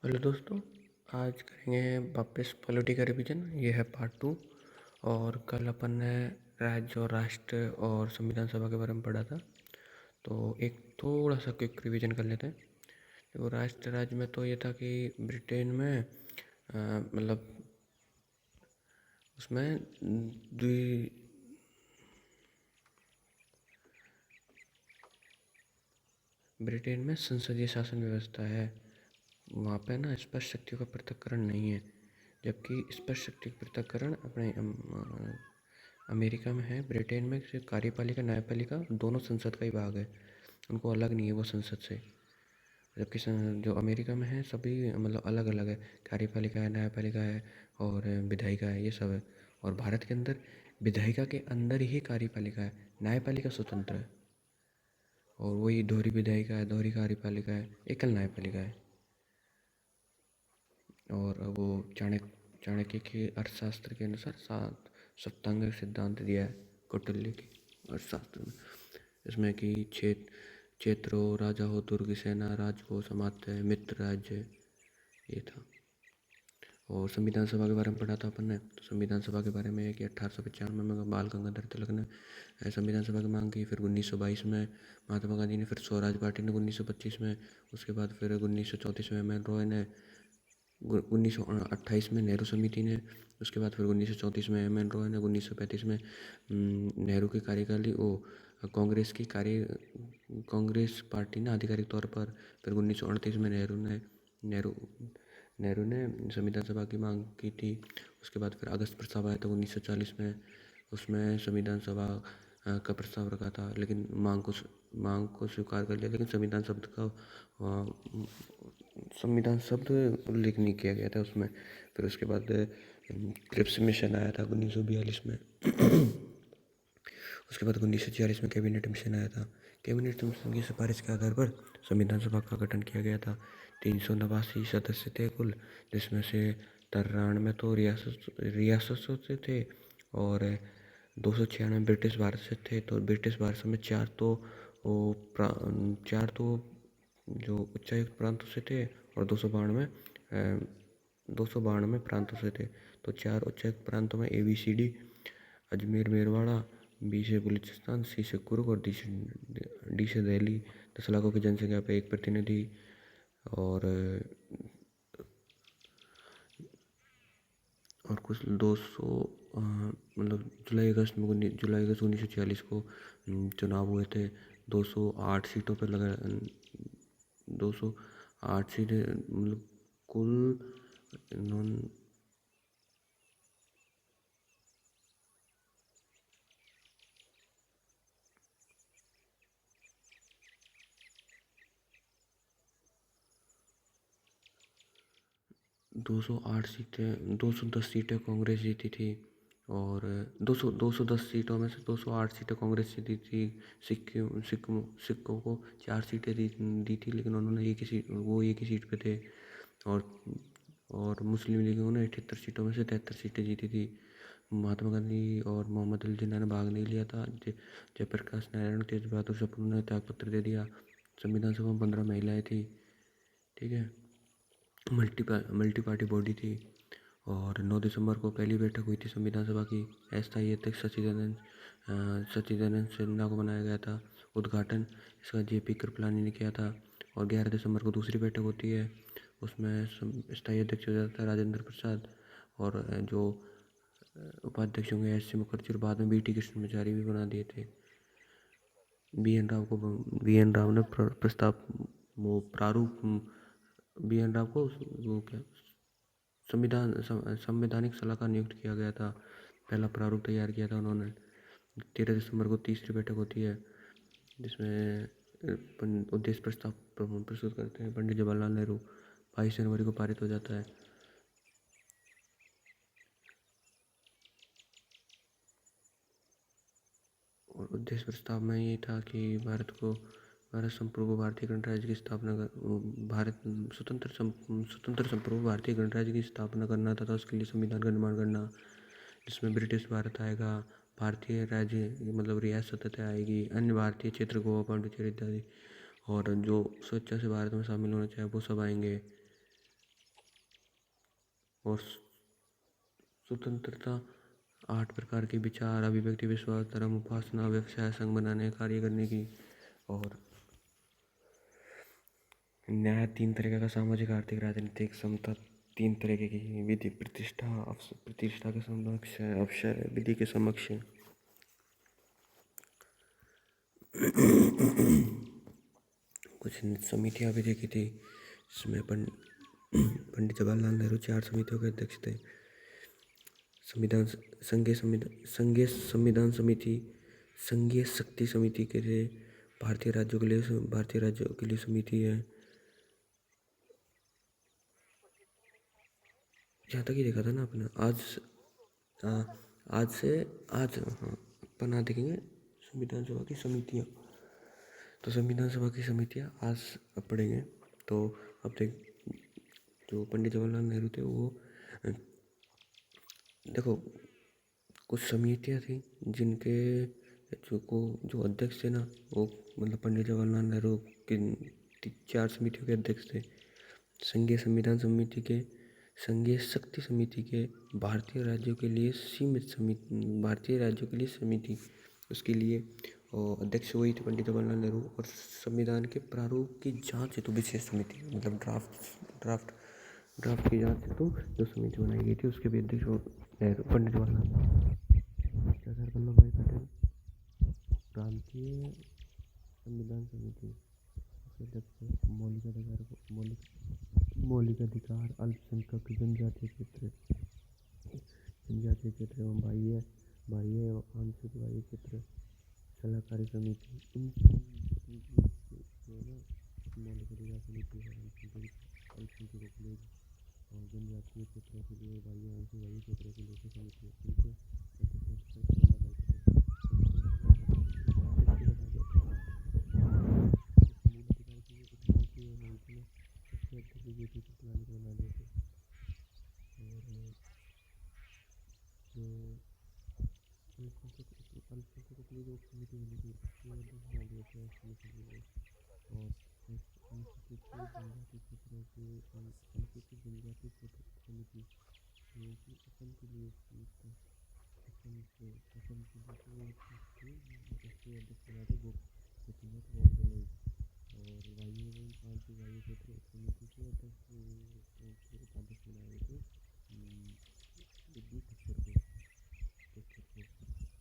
Hello दोस्तों। आज करेंगे वापस पॉलिटी का रिवीजन। ये है पार्ट 2। और कल अपन ने राज्य और राष्ट्र और संविधान सभा के बारे में पढ़ा था, तो एक थोड़ा सा क्विक रिवीजन कर लेते हैं। तो राष्ट्र राज्य में तो ये था कि ब्रिटेन में मतलब उसमें द्वि ब्रिटेन में संसदीय शासन व्यवस्था है। वहाँ पे ना स्पष्ट शक्तियों का पृथक्करण नहीं है, जबकि स्पष्ट शक्ति का पृथक्करण अपने अमेरिका में है। ब्रिटेन में सिर्फ कार्यपालिका न्यायपालिका दोनों संसद का ही भाग है, उनको अलग नहीं है वो संसद से। जबकि जो अमेरिका में है सभी मतलब अलग अलग है, कार्यपालिका है, न्यायपालिका है और विधायिका है, ये सब है। और भारत के अंदर विधायिका के अंदर ही कार्यपालिका है, न्यायपालिका स्वतंत्र है। और वही दोहरी विधायिका है, दोहरी कार्यपालिका है, एकल न्यायपालिका है। और वो चाणक्य के अर्थशास्त्र के अनुसार 7 सप्तांग सिद्धांत दिया है कौटिल्य के अर्थशास्त्र में। इसमें कि क्षेत्र हो, राजा हो, दुर्ग, सेना, राजकोष, अमात्य, मित्र राज्य, ये था। और संविधान सभा के बारे में पढ़ा था अपन ने। तो संविधान सभा के बारे में है कि 1895 में बाल गंगाधर तिलक ने संविधान सभा की मांग की। फिर 1922 में महात्मा गांधी ने, फिर स्वराज पार्टी ने 1925 में, उसके बाद फिर 1934 में एम एन रॉय ने, 1928 में नेहरू समिति ने, उसके बाद फिर 1934 में एम एन रॉय ने, 1935 में नेहरू की कार्यकाली कांग्रेस पार्टी ने आधिकारिक तौर पर, फिर 1938 में नेहरू ने संविधान सभा की मांग की थी। उसके बाद फिर अगस्त प्रस्ताव आया था 1940 में, उसमें संविधान सभा का प्रस्ताव रखा था, लेकिन मांग को स्वीकार कर लिया, लेकिन संविधान शब्द उल्लेख नहीं किया गया था उसमें। फिर उसके बाद क्रिप्स मिशन आया था 1942 में। उसके बाद 1946 में कैबिनेट मिशन आया था। कैबिनेट मिशन की सिफारिश के आधार पर संविधान सभा का गठन किया गया था। 389 सदस्य थे कुल, जिसमें से 93 तो रियासत से थे और 296 ब्रिटिश भारत से थे। तो ब्रिटिश भारत में चार तो जो उच्चायुक्त प्रांतों से थे और 292 प्रांतों से थे। तो 4 उच्चायुक्त प्रांतों में ABCD, अजमेर मेरवाड़ा, बी से बलूचिस्तान, सी से कुर्ग और डी से दिल्ली। 10 लाखों की जनसंख्या पे एक प्रतिनिधि। और कुछ 200 मतलब जुलाई अगस्त 1946 को चुनाव हुए थे। 208 सीटों पर लगा 208 सीटें मतलब कुल इन्होंने 210 सीटें कांग्रेस जीती थी। और 210 सीटों में से 208 सीटें कांग्रेस जीती थी। सिक्कों को 4 सीटें दी थी, लेकिन उन्होंने एक ही सीट पे थे। और मुस्लिम लीगों ने 78 सीटों में से 73 सीटें जीती थी। महात्मा गांधी और मोहम्मद अली जिन्ना ने भाग नहीं लिया था। जयप्रकाश नारायण, तेज बहादुर सप्रू ने त्यागपत्र दे दिया। संविधान सभा में 15 महिलाएं थी। ठीक है, मल्टी पार्टी बॉडी थी। और 9 दिसंबर को पहली बैठक हुई थी संविधान सभा की। अस्थायी अध्यक्ष सचिदानंद सिन्हा को बनाया गया था। उद्घाटन इसका JP कृपलानी ने किया था। और 11 दिसंबर को दूसरी बैठक होती है, उसमें स्थायी अध्यक्ष हो जाता है राजेंद्र प्रसाद। और जो उपाध्यक्ष होंगे SC मुखर्जी, और बाद में BT कृष्णमाचारी भी बना दिए थे। बी एन राव ने प्रस्ताव वो प्रारूप बी एन राव को वो क्या संवैधानिक सलाहकार नियुक्त किया गया था। पहला प्रारूप तैयार किया था उन्होंने। 13 दिसंबर को तीसरी बैठक होती है, जिसमें उद्देश्य प्रस्ताव प्रस्तुत करते हैं पंडित जवाहरलाल नेहरू। 22 जनवरी को पारित हो जाता है। और उद्देश्य प्रस्ताव में ये था कि भारत संप्रभु भारतीय गणराज्य की स्थापना स्वतंत्र संप्रभु भारतीय गणराज्य की स्थापना करना तथा उसके लिए संविधान का निर्माण करना, जिसमें ब्रिटिश भारत आएगा, भारतीय राज्य मतलब रियासतें आएगी, अन्य भारतीय क्षेत्र गोवा, पांडिचेरी इत्यादि। और जो स्वेच्छा से भारत में शामिल होना चाहे वो सब आएंगे। और स्वतंत्रता 8 प्रकार के विचार, अभिव्यक्ति, विश्वास, धर्म, उपासना, व्यवसाय, संघ बनाने, कार्य करने की। और न्याय 3 तरीके का, सामाजिक, आर्थिक, राजनीतिक। समता 3 तरीके की। विधि प्रतिष्ठा, प्रतिष्ठा के समक्ष है, अवसर विधि के समक्ष है। कुछ समितियां भी देखी थी जिसमें पंडित जवाहरलाल नेहरू 4 समितियों के अध्यक्ष थे। संविधान संघीय संविधान समिति, संघीय शक्ति समिति के लिए, भारतीय राज्यों के लिए समिति है। जहाँ तक ही देखा था ना अपने आज, हाँ अपन आज देखेंगे संविधान सभा की समितियाँ। तो संविधान सभा की समितियाँ आज पढ़ेंगे। तो अब देख, जो पंडित जवाहरलाल नेहरू थे वो, देखो कुछ समितियाँ थी जिनके जो अध्यक्ष थे ना, वो मतलब पंडित जवाहरलाल नेहरू की 4 समितियों के अध्यक्ष थे। संघीय संविधान समिति के, संघीय शक्ति समिति के, भारतीय राज्यों के लिए समिति, उसके लिए और अध्यक्ष वही थे पंडित जवाहरलाल नेहरू। और संविधान के प्रारूप की जांच हेतु विशेष समिति, मतलब ड्राफ्ट की जांच हेतु जो समिति बनाई गई थी उसके भी अध्यक्ष नेहरू, पंडित जवाहरलाल नेहरू। सरदार वल्लभ भाई पटेल प्रांतीय संविधान समिति के अध्यक्ष। मौलिक अधिकार, अल्पसंख्यक, जनजातीय क्षेत्र एवं बाह्य एवं आंशिक बाह्य क्षेत्र सलाहकारी समिति। इन जो ना मौलिक अधिकार समिति है, अल्पसंख्यकों के लिए और जनजातीय क्षेत्रों के लिए, बाह्य आंशिक बाह्य क्षेत्रों के लिए समिति है। इनके अल्पसंख्यकों के लिए जो समिति बनी थी उसके अध्यक्ष बना दिए थे समिति को। और अनुसूचित जनजाति क्षेत्रों के अनुसूचित जनजाति क्षेत्र समिति, जो कि असम के लिए असम के लिए उसके अध्यक्ष बना थे गोपीनाथ बोरदोलोई। और वायु एवं आंशिक वायु क्षेत्र समिति के अध्यक्ष बनाए गए थे जगदीश ठक्कर को।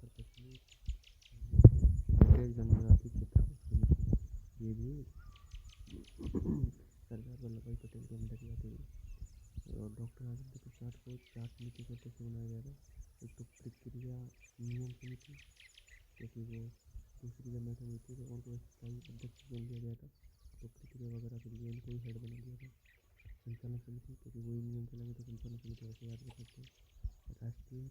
और कश्मीर जनजाति क्षेत्र समिति, ये भी सरदार वल्लभ भाई पटेल के अंदर ही आती है। और डॉक्टर राजेंद्र प्रसाद को 4 समिति के अध्यक्ष बनाया गया था। एक तो प्रक्रिया नियम समिति, क्योंकि वो दूसरी जब समिति थी उनको स्थायी अध्यक्ष चुन लिया गया था, तो प्रक्रिया वगैरह के लिए उनको ही हेड बना दिया था। संचालन समिति, क्योंकि वही नियम चलेंगे तो संचालन समिति ऐसे याद कर सकते हैं। राष्ट्रीय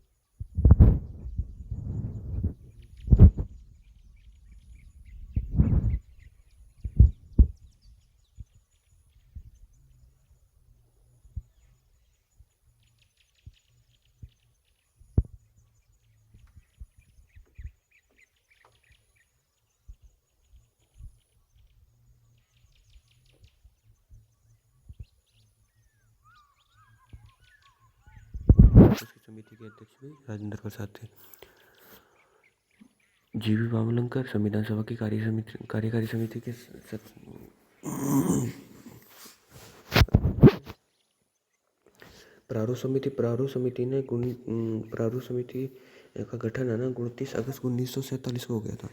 उसकी समिति के अध्यक्ष भी राजेंद्र प्रसाद थे। जीवी वामलंकर संविधान सभा की कार्यकारी समिति के प्रारूप समिति का गठन है ना 29 अगस्त 1947 को हो गया था।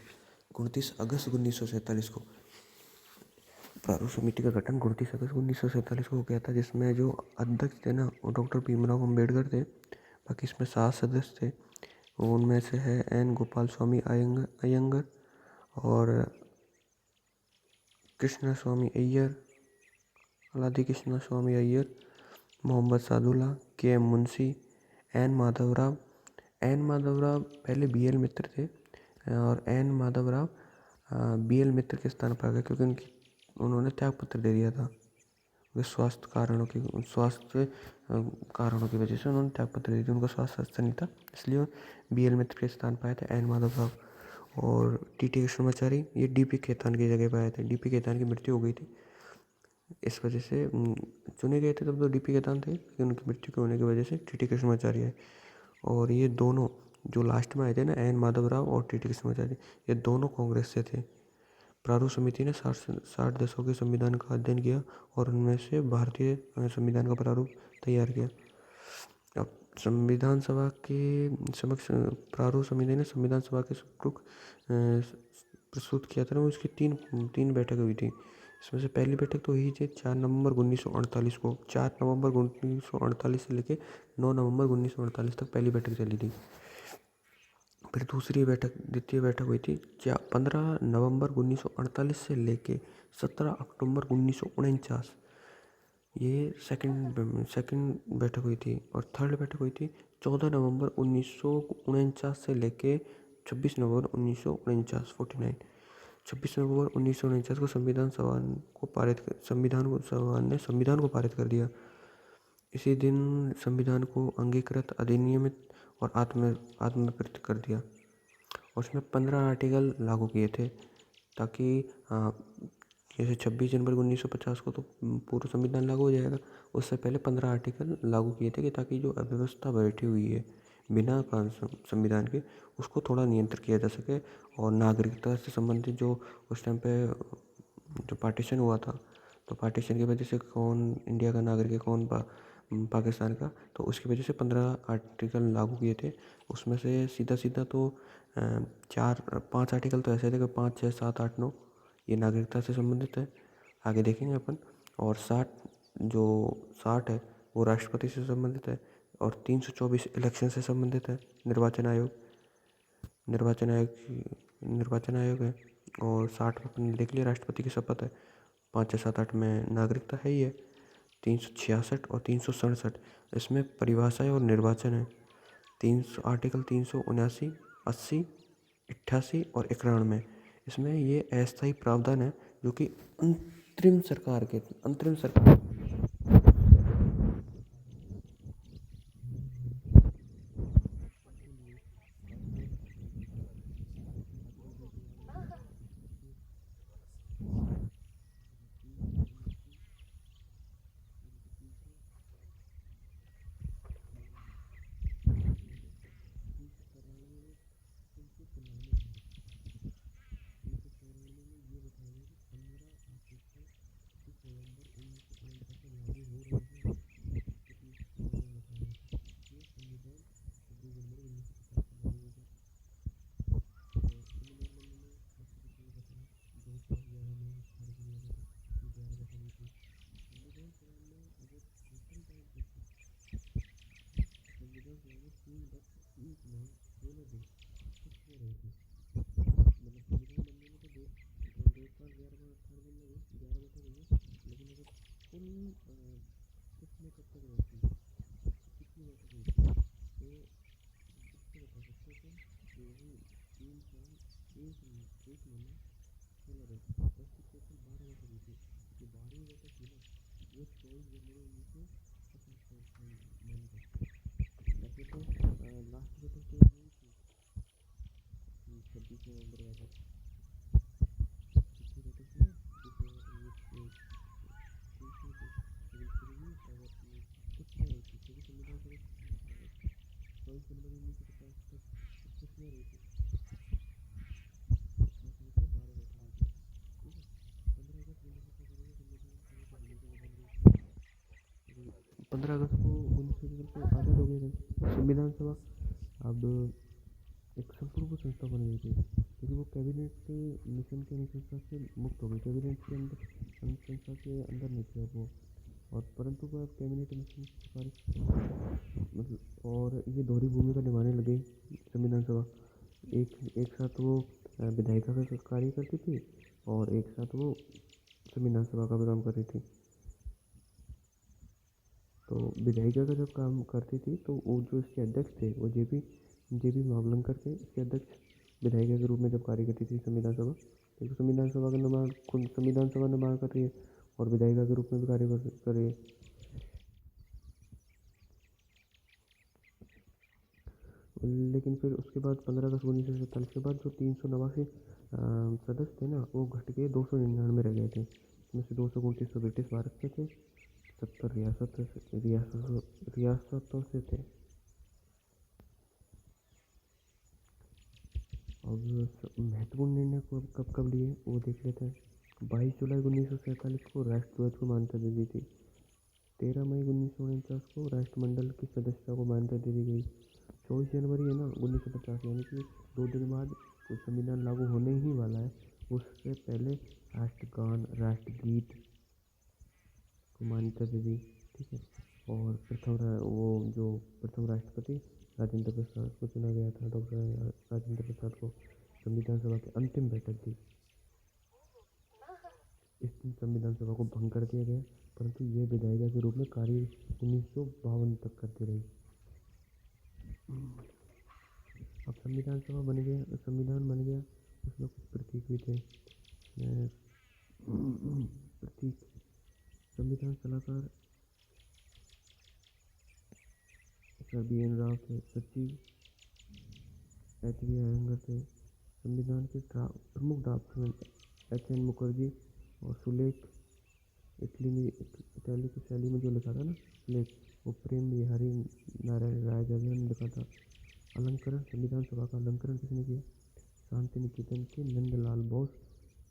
29 अगस्त 1947 को प्रारूप समिति का गठन 29 अगस्त 1947 को हो गया था, जिसमें जो अध्यक्ष थे ना वो डॉक्टर भीमराव अम्बेडकर थे। बाकी इसमें 7 सदस्य थे। उनमें से है एन गोपाल स्वामी अयंगर और कृष्णा स्वामी अय्यर, राधे कृष्णा स्वामी अय्यर, मोहम्मद सादुल्ला, के एम मुंशी, एन माधवराव पहले BL मित्र थे और एन माधवराव BL मित्र के स्थान पर आ गए, क्योंकि उन्होंने त्याग पत्र दे दिया था। स्वास्थ्य कारणों की वजह से उन्होंने त्याग पत्र दे दिया, उनका स्वास्थ्य अच्छा नहीं था, इसलिए BL मित्र के स्थान पर आए थे एन माधवराव। और TT कृष्णमाचारी ये DP खेतान की जगह पर आए थे। DP खेतान की मृत्यु हो गई थी इस वजह से चुने गए थे तब तो डीपी केदारनाथ थे, लेकिन उनकी मृत्यु के होने की वजह से टीटी कृष्णमाचार्य है। और ये दोनों जो लास्ट में आए थे ना, एन माधव राव और टीटी कृष्णमाचार्य, ये दोनों कांग्रेस से थे। प्रारूप समिति ने 60 देशों के संविधान का अध्ययन किया और उनमें से भारतीय संविधान का प्रारूप तैयार किया। अब संविधान सभा के समक्ष प्रारूप समिति ने संविधान सभा के प्रमुख प्रस्तुत किया था ना, उसकी तीन तीन बैठक हुई थी। इसमें से पहली बैठक तो हुई थी 4 नवंबर 1948 को। 4 नवंबर 1948 से लेके 9 नवंबर 1948 तक पहली बैठक चली थी। फिर द्वितीय बैठक हुई थी 15 नवंबर 1948 से लेके 17 अक्टूबर 1949। ये सेकंड बैठक हुई थी। और थर्ड बैठक हुई थी 14 नवंबर 1949 से लेके 26 नवंबर 1949 49। 26 नवंबर 1949 को संविधान सभा ने संविधान को पारित कर दिया। इसी दिन संविधान को अंगीकृत, अधिनियमित और आत्मप्रति कर दिया। और उसमें 15 आर्टिकल लागू किए थे, ताकि जैसे 26 जनवरी 1950 को तो पूरा संविधान लागू हो जाएगा, उससे पहले 15 आर्टिकल लागू किए थे कि ताकि जो अव्यवस्था बैठी हुई है बिना संविधान के, उसको थोड़ा नियंत्रित किया जा सके। और नागरिकता से संबंधित जो उस टाइम पे जो पार्टीशन हुआ था, तो पार्टीशन की वजह से कौन इंडिया का नागरिक है, कौन पाकिस्तान का, तो उसकी वजह से 15 आर्टिकल लागू किए थे। उसमें से सीधा सीधा तो 5 आर्टिकल तो ऐसे थे कि 5, 6, 7, 8, 9 ये नागरिकता से संबंधित है, आगे देखेंगे अपन। और 60 है वो राष्ट्रपति से संबंधित है। और 324 इलेक्शन से संबंधित है, निर्वाचन आयोग है। और 60 में अपन देख लिया राष्ट्रपति की शपथ है। 5, 6, 7, 8 में नागरिकता है ही है। 366 और 367 इसमें परिभाषाएं और निर्वाचन है। 379, 80, 88 और 91 इसमें ये अस्थायी प्रावधान है, जो कि अंतरिम सरकार पंद्रह अगस्त को 1947 को आज़ाद हो गए थे संविधान सभा। अब एक संपूर्ण संस्था बन गई थी, क्योंकि वो कैबिनेट मिशन के अनुशंसा से मुक्त हो गई। कैबिनेट के अंदर अनुशंसा के अंदर नहीं थी अब वो। और परंतु वह कैबिनेट मिशन की सिफारिश मतलब, और ये दोहरी भूमिका निभाने लगी संविधान सभा। एक साथ वो विधायिका का कार्य करती थी, और एक साथ वो संविधान सभा का भी काम कर रही थी। तो विधायिका का जब काम करती थी, तो वो जो इसके अध्यक्ष थे वो जे बी मावलंकर थे। इसके अध्यक्ष विधायिका के रूप में जब कार्य करती थी संविधान सभा, तो संविधान सभा का निर्माण खुद संविधान सभा निर्माण कर रही है और विधायिका के रूप में भी कार्य कर रही है। लेकिन फिर उसके बाद 15 अगस्त 1947 के बाद जो 389 सदस्य थे ना, वो घट के 299 रह गए थे। इसमें से 229 तो ब्रिटिश भारत के थे, 70 रियासतों से थे। अब महत्वपूर्ण निर्णय को कब कब लिए वो देख लेते हैं। 22 जुलाई 1947 को राष्ट्रध्वज को मान्यता दे दी थी। 13 मई 1949 को राष्ट्रमंडल की सदस्यता को मान्यता दे दी गई। 24 जनवरी है ना 1950, यानी कि 2 दिन बाद तो संविधान लागू होने ही वाला है, उससे पहले राष्ट्रगान राष्ट्रगीत को मान्यता दे दी। ठीक है। और प्रथम राष्ट्रपति राजेंद्र प्रसाद को चुना गया था। डॉक्टर राजेंद्र प्रसाद को संविधान सभा की अंतिम बैठक थी। इस दिन संविधान सभा को भंग कर दिया गया, परंतु यह विधायिका के रूप में कार्य 1952 तक करती रही। अब संविधान बन गया, उसमें कुछ प्रतीक भी थे। प्रतीक संविधान सलाहकार सर BN राव थे, सचिव HB अयंगर थे, संविधान के प्रमुख ड्राफ्टमैन HN मुखर्जी और सुलेख इटली की शैली में जो लिखा था ना सुलेख, वो प्रेम बिहारी नारायण रायजादा ने लिखा था। अलंकरण संविधान सभा का अलंकरण किसने किया? शांति निकेतन के नंदलाल बोस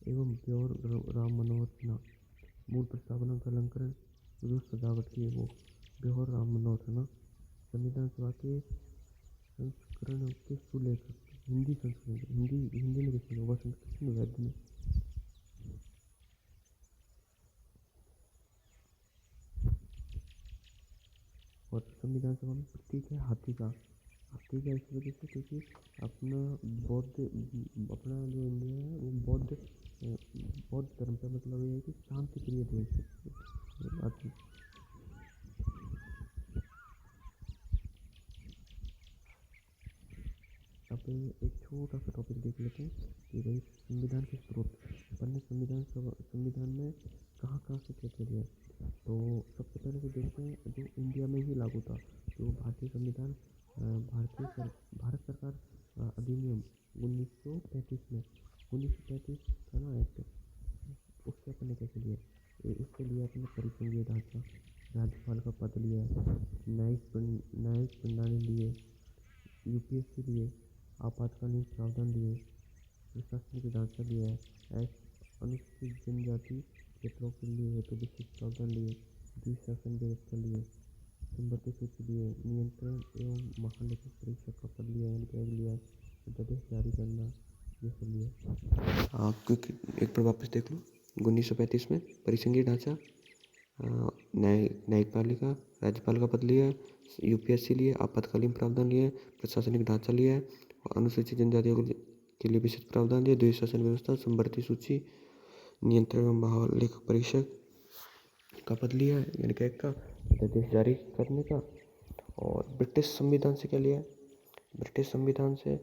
एवं ब्योर राम मनोहर सिन्हा। मूल प्रस्तावना का अलंकरण जो सजावट की है वो ब्योर राम मनोहर सिन्हा। संविधान सभा के संस्करण के सुलेखक हिंदी में किसने होगा? कृष्ण वैद्य ने। और संविधान सभा में प्रतीक है हाथी का इस वजह से क्योंकि अपना जो इंडिया है वो बौद्ध धर्म का मतलब ये है कि शांति प्रिय देश है। अब एक छोटा सा टॉपिक देख लेते हैं कि भाई संविधान के स्रोत। अपन ने संविधान में कहाँ से क्या दिया। तो सबसे पहले तो देखते हैं जो इंडिया में ही लागू था, जो भारतीय संविधान भारत सरकार अधिनियम 1935 में 1935 था ना एक्ट, उससे अपन ने कैसे लिया? उससे लिया अपने परिसंघीय ढांचा, राज्यपाल का पद लिया, न्यायिक प्रणाली लिए, UPSC लिए, आपातकालीन प्रावधान लिए, प्रशासनिक ढांचा लिया है, अनुसूचित जनजाति क्षेत्रों के लिए हेतु विशिष्ट प्रावधान लिए, द्विशासन व्यवस्था लिए, संपत्ति सूची लिए, नियंत्रण एवं महालेखा परीक्षक का पद लिया लिया, अध्यादेश जारी करना, ये सब लिया। क्योंकि एक बार वापस देख लो, 1935 में परिसंघीय ढांचा, न्यायपालिका, राज्यपाल का पद लिया, UPSC लिए, आपातकालीन प्रावधान लिए, प्रशासनिक ढांचा लिया है, अनुसूचित जनजातियों के लिए विशिष्ट प्रावधान दिए, द्विशासन व्यवस्था, संपत्ति सूची, नियंत्रण एवं महालेखा परीक्षक का पद लिया है, यानी कि का अध्यादेश जारी करने का। और ब्रिटिश संविधान से क्या लिया है? ब्रिटिश संविधान से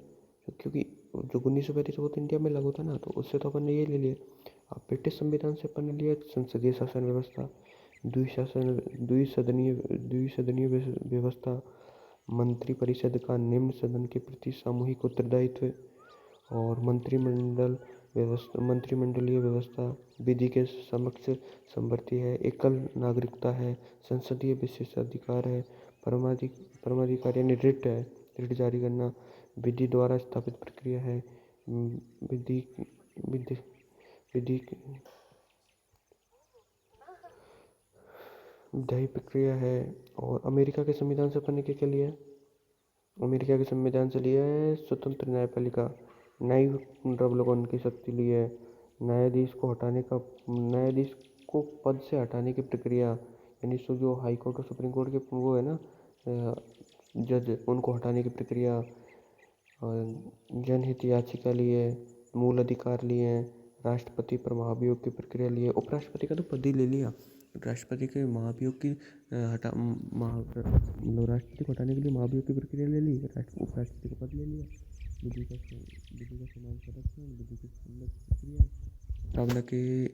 क्योंकि जो 1935 वो तो इंडिया में लागू था ना, तो उससे तो अपन ने ये ले लिया। अब ब्रिटिश संविधान से अपन ने लिया संसदीय शासन व्यवस्था, द्विसदनीय व्यवस्था, मंत्रिपरिषद का निम्न सदन के प्रति सामूहिक उत्तरदायित्व और मंत्रिमंडलीय व्यवस्था, विधि के समक्ष संवर्ती है, एकल नागरिकता है, संसदीय विशेषाधिकार है, परमाधिकार यानी रिट जारी करना, विधि द्वारा स्थापित प्रक्रिया है, विधायी प्रक्रिया है। और अमेरिका के संविधान से अपन ने क्या लिया है? अमेरिका के संविधान से लिया है स्वतंत्र न्यायपालिका, न्यायिक अवलोकन की शक्ति ली है, न्यायाधीश को पद से हटाने की प्रक्रिया, यानी जो हाई कोर्ट और सुप्रीम कोर्ट के वो है ना जज, उनको हटाने की प्रक्रिया, जनहित याचिका लिए, मूल अधिकार लिए, राष्ट्रपति पर महाभियोग की प्रक्रिया लिए, उपराष्ट्रपति का तो पद ही ले लिया, राष्ट्रपति के महाभियोग की राष्ट्रपति को हटाने के लिए महाभियोग की प्रक्रिया ले ली, उपराष्ट्रपति का पद ले लिया, विधि का समान संरक्षण, विधि की प्रक्रिया, प्रस्तावना की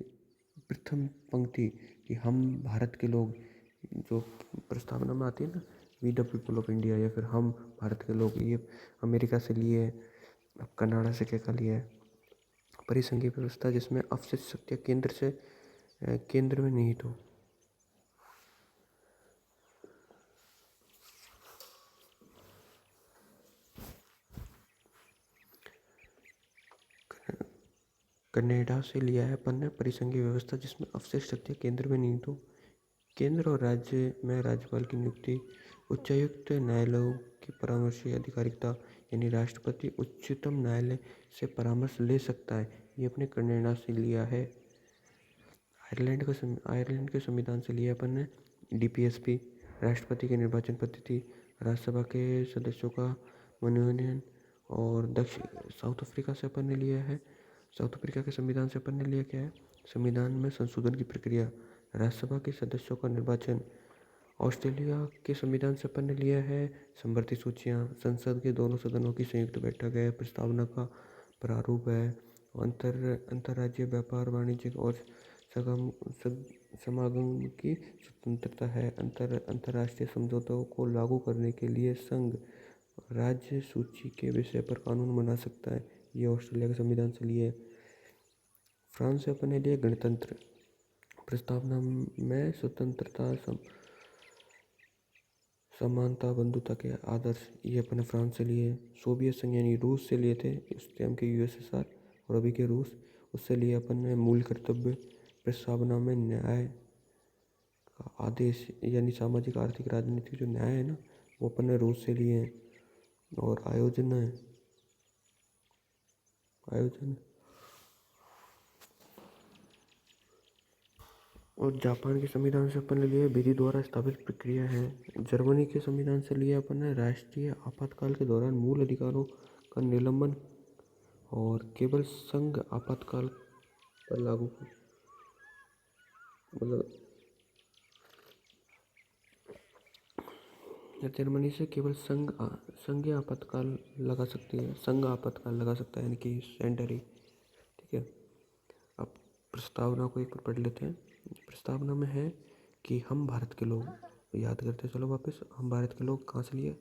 प्रथम पंक्ति कि हम भारत के लोग, जो प्रस्तावना में आती है ना, we the people of India, या फिर हम भारत के लोग, ये अमेरिका से लिए। अब कनाडा से क्या लिया है? परिसंघीय व्यवस्था जिसमें अवशिष्ट शक्तियाँ केंद्र से केंद्र में निहित हो। कनाडा से लिया है अपन ने परिसंघीय व्यवस्था जिसमें अवशिष्ट शक्तियाँ केंद्र में निहित हो। केंद्र और राज्य में राज्यपाल की नियुक्ति, उच्चायुक्त न्यायालयों की परामर्शी अधिकारिकता, यानी राष्ट्रपति उच्चतम न्यायालय से परामर्श ले सकता है। ये अपने कनाडा से लिया है। आयरलैंड के संविधान से लिया अपन ने डीपीएसपी, राष्ट्रपति की निर्वाचन पद्धति, राज्यसभा के सदस्यों का मनोनयन। और साउथ अफ्रीका से अपन ने लिया है, साउथ अफ्रीका के संविधान से अपन ने लिया क्या है, संविधान में संशोधन की प्रक्रिया, राज्यसभा के सदस्यों का निर्वाचन। ऑस्ट्रेलिया के संविधान से अपन ने लिया है संवर्ती सूचियाँ, संसद के दोनों सदनों की संयुक्त बैठक है, प्रस्तावना का प्रारूप है, अंतर्राज्यीय व्यापार, वाणिज्य और समागम की स्वतंत्रता है, अंतर्राष्ट्रीय समझौतों को लागू करने के लिए संघ राज्य सूची के विषय पर कानून बना सकता है। ये ऑस्ट्रेलिया के संविधान से लिए। फ्रांस से अपन ने लिए गणतंत्र, प्रस्तावना में स्वतंत्रता, समानता, बंधुता के आदर्श। ये अपने फ्रांस से लिए। सोवियत संघ यानी रूस से लिए थे, उस टाइम के यूएसएसआर और अभी के रूस, उससे लिए अपन ने मूल कर्तव्य, प्रस्तावना में न्याय का आदेश यानी सामाजिक, आर्थिक, राजनीतिक जो न्याय है ना, वो अपन ने रूस से लिए हैं। और आयोजन और जापान के संविधान से अपन ने लिए विधि द्वारा स्थापित प्रक्रिया है। जर्मनी के संविधान से लिए अपन ने राष्ट्रीय आपातकाल के दौरान मूल अधिकारों का निलंबन और केवल संघ आपातकाल पर लागू, मतलब जर्मनी से केवल संघ आपातकाल लगा सकती है, संघ आपातकाल लगा सकता है, यानी कि सेंटरी। ठीक है, अब प्रस्तावना को एक बार पढ़ लेते हैं। प्रस्तावना में है कि हम भारत के लोग, याद करते चलो वापस, हम भारत के लोग कहाँ से लिए,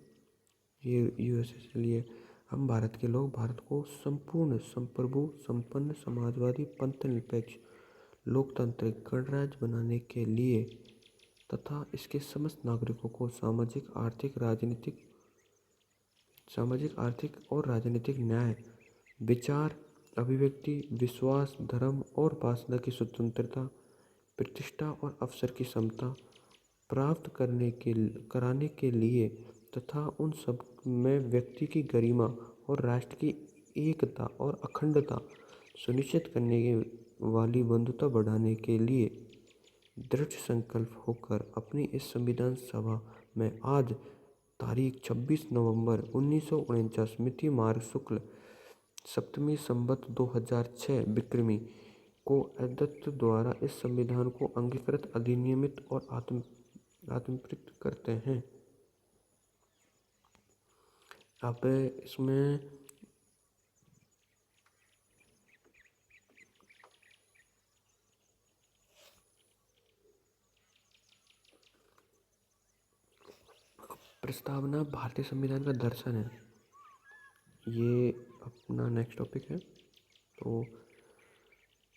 ये यूएसए से लिए। हम भारत के लोग भारत को संपूर्ण, संप्रभु, संपन्न, समाजवादी, पंथ निरपेक्ष, लोकतांत्रिक गणराज्य बनाने के लिए तथा इसके समस्त नागरिकों को सामाजिक, आर्थिक और राजनीतिक न्याय, विचार, अभिव्यक्ति, विश्वास, धर्म और उपासना की स्वतंत्रता, प्रतिष्ठा और अवसर की समता प्राप्त कराने के लिए तथा उन सब में व्यक्ति की गरिमा और राष्ट्र की एकता और अखंडता सुनिश्चित करने वाली बंधुता बढ़ाने के लिए दृढ़ संकल्प होकर अपनी इस संविधान सभा में आज तारीख 26 नवंबर 1949 मिति मार्ग शुक्ल सप्तमी संवत 2006 विक्रमी को अध्यक्ष द्वारा इस संविधान को अंगीकृत, अधिनियमित और आत्मकृत करते हैं। अब इसमें प्रस्तावना भारतीय संविधान का दर्शन है, ये अपना नेक्स्ट टॉपिक है। तो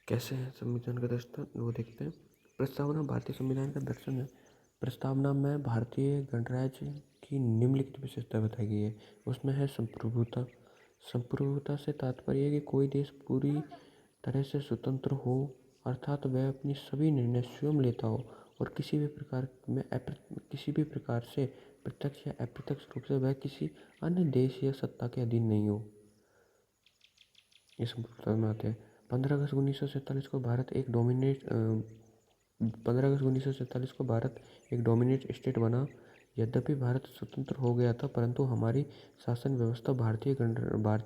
कैसे है संविधान का दर्शन वो देखते हैं। प्रस्तावना भारतीय संविधान का दर्शन है। प्रस्तावना में भारतीय गणराज्य की निम्नलिखित विशेषता बताई गई है। उसमें है संप्रभुता। संप्रभुता से तात्पर्य है कि कोई देश पूरी तरह से स्वतंत्र हो, अर्थात वह अपनी सभी निर्णय स्वयं लेता हो और किसी भी प्रकार से प्रत्यक्ष या अप्रत्यक्ष रूप से वह किसी अन्य देश या सत्ता के अधीन नहीं हो। इस संप्रभुता में आते हैं। 15 अगस्त 1947 को भारत एक डोमिनेट स्टेट बना। यद्यपि भारत स्वतंत्र हो गया था, परंतु हमारी शासन व्यवस्था भारतीय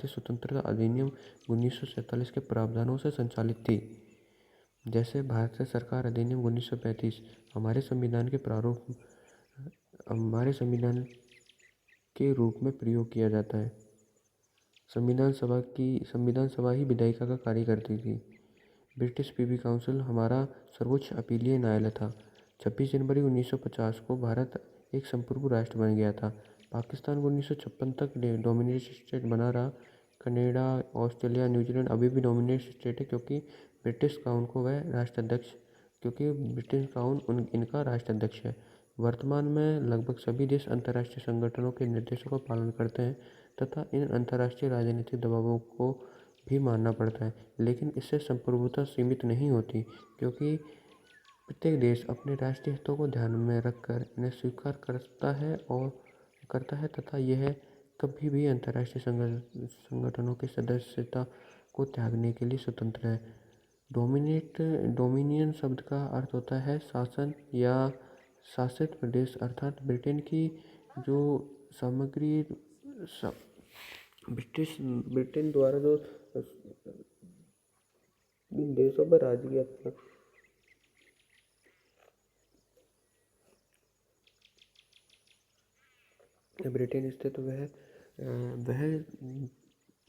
स्वतंत्रता अधिनियम 1947 के प्रावधानों से संचालित थी। जैसे भारत सरकार अधिनियम 1935 हमारे संविधान के रूप में प्रयोग किया जाता है। संविधान सभा ही विधायिका का कार्य करती थी। ब्रिटिश प्रिवी काउंसिल हमारा सर्वोच्च अपीलीय न्यायालय था। 26 जनवरी 1950 को भारत एक संप्रभु राष्ट्र बन गया था। पाकिस्तान को 1956 तक डोमिनेट स्टेट बना रहा। कनाडा, ऑस्ट्रेलिया, न्यूजीलैंड अभी भी डोमिनेट स्टेट है, क्योंकि ब्रिटिश का उनको वह राष्ट्राध्यक्ष क्योंकि ब्रिटिश क्राउन इनका राष्ट्राध्यक्ष है। वर्तमान में लगभग सभी देश अंतर्राष्ट्रीय संगठनों के निर्देशों का पालन करते हैं तथा इन अंतर्राष्ट्रीय राजनीतिक दबावों को भी मानना पड़ता है, लेकिन इससे संप्रभुता सीमित नहीं होती, क्योंकि प्रत्येक देश अपने राष्ट्रीय हितों को ध्यान में रखकर इन्हें स्वीकार करता है तथा यह कभी भी अंतर्राष्ट्रीय संगठनों की सदस्यता को त्यागने के लिए स्वतंत्र है। डोमिनियन शब्द का अर्थ होता है शासन या शासित प्रदेश, अर्थात ब्रिटेन की जो सामग्री ब्रिटेन द्वारा जो इन देशों पर राज किया था। ब्रिटेन स्थित